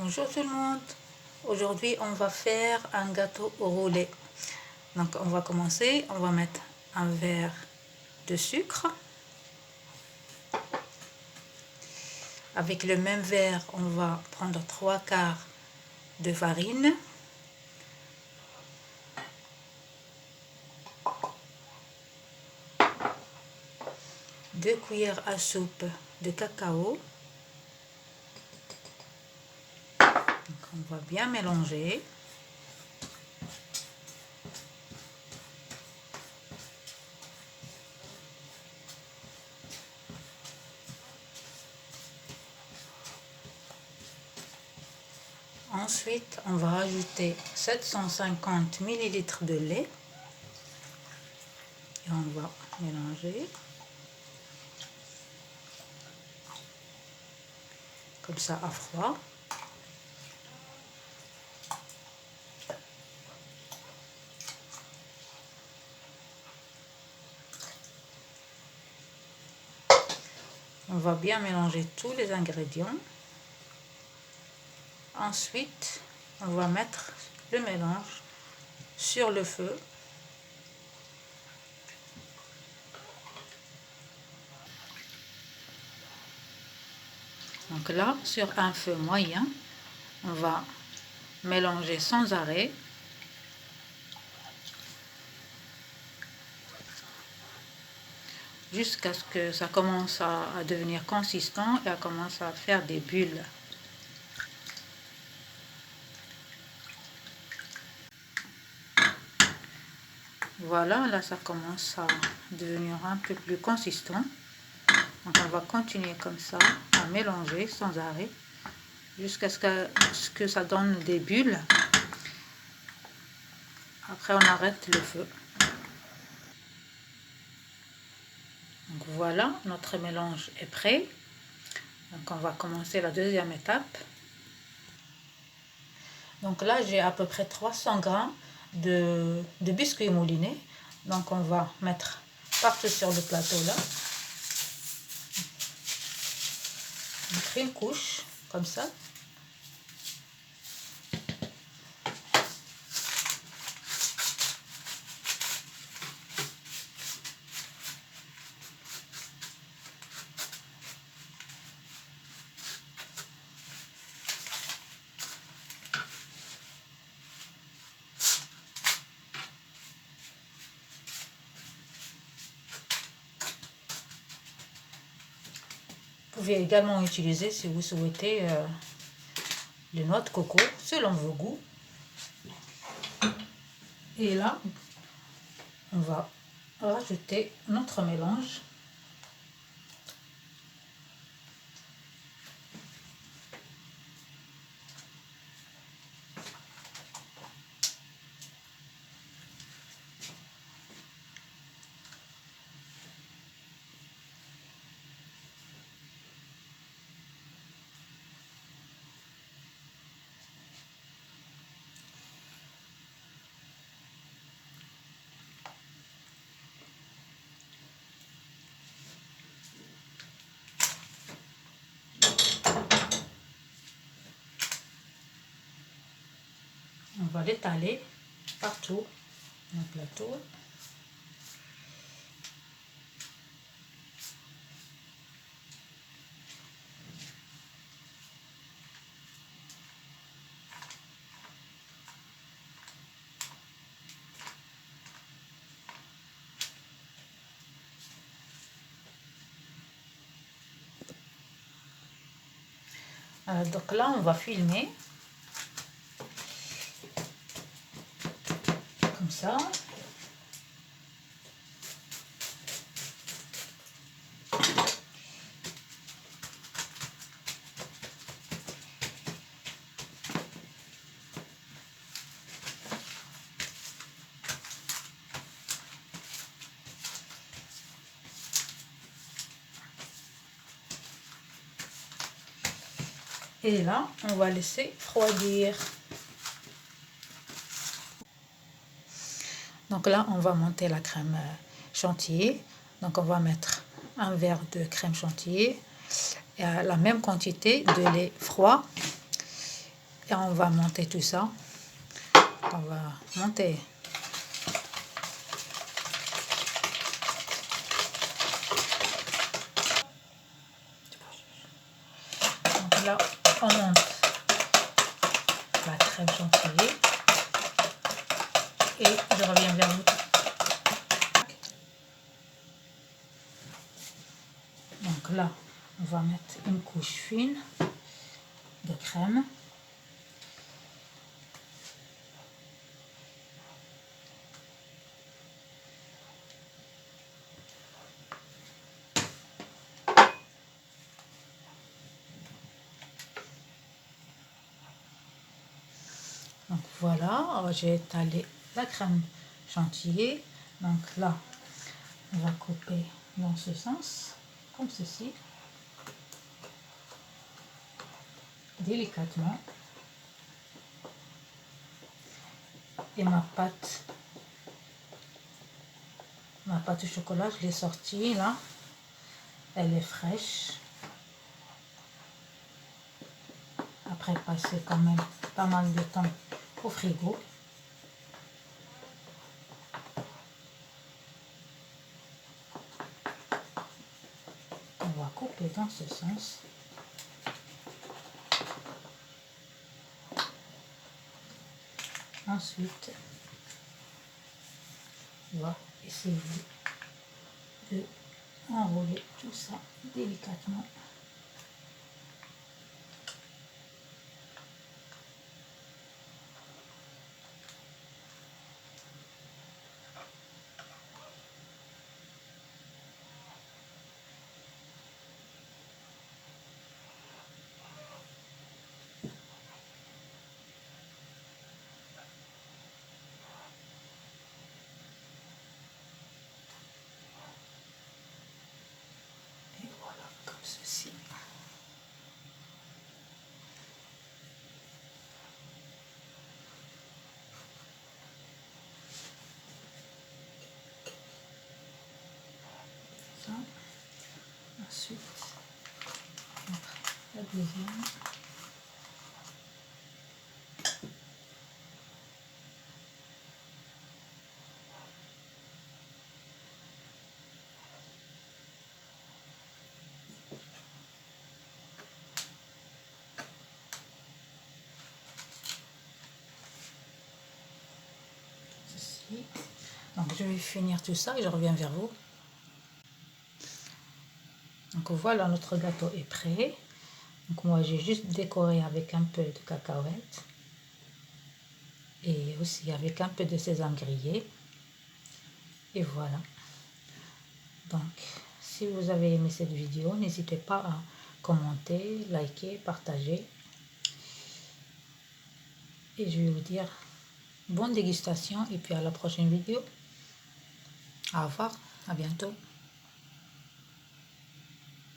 Bonjour tout le monde. Aujourd'hui, on va faire un gâteau au roulé. Donc, on va commencer. On va mettre un verre de sucre. Avec le même verre, on va prendre 3/4 de farine. Deux cuillères à soupe de cacao. Donc, on va bien mélanger. Ensuite, on va rajouter 750 ml de lait. Et on va mélanger. Comme ça à froid. On va bien mélanger tous les ingrédients. Ensuite, on va mettre le mélange sur le feu. Donc là, sur un feu moyen, on va mélanger sans arrêt. Jusqu'à ce que ça commence à devenir consistant et à commencer à faire des bulles. Voilà, là ça commence à devenir un peu plus consistant. Donc on va continuer comme ça à mélanger sans arrêt jusqu'à ce que ça donne des bulles. Après on arrête le feu. Donc voilà, notre mélange est prêt. Donc on va commencer la deuxième étape. Donc là j'ai à peu près 300 g de biscuits moulinés. Donc on va mettre partout sur le plateau là. On fait une couche comme ça. Vous pouvez également utiliser, si vous souhaitez, les noix de coco selon vos goûts. Et là, on va rajouter notre mélange. On va l'étaler partout dans le plateau. Donc là, on va filmer. Comme ça. Et là, on va laisser refroidir. Donc là, on va monter la crème chantilly. Donc on va mettre un verre de crème chantilly, la même quantité de lait froid Et on va monter tout ça. On va monter. Donc là, on monte la crème chantilly. Et je reviens vers vous. Donc là, on va mettre une couche fine de crème. Donc voilà, j'ai étalé la crème chantilly. Donc là, on va couper dans ce sens, comme ceci, délicatement. Et ma pâte au chocolat, je l'ai sortie là. Elle est fraîche. Après passer quand même pas mal de temps au frigo. On va couper dans ce sens. Ensuite, on va essayer de enrouler tout ça délicatement. Et voilà, comme ceci. Ça. Ensuite, la deuxième. Ceci. Donc je vais finir tout ça et je reviens vers vous. Donc voilà, notre gâteau est prêt. Donc moi j'ai juste décoré avec un peu de cacahuètes et aussi avec un peu de sésame grillé. Et voilà. Donc si vous avez aimé cette vidéo, n'hésitez pas à commenter, liker, partager. Et je vais vous dire bonne dégustation et puis à la prochaine vidéo. Au revoir, à bientôt.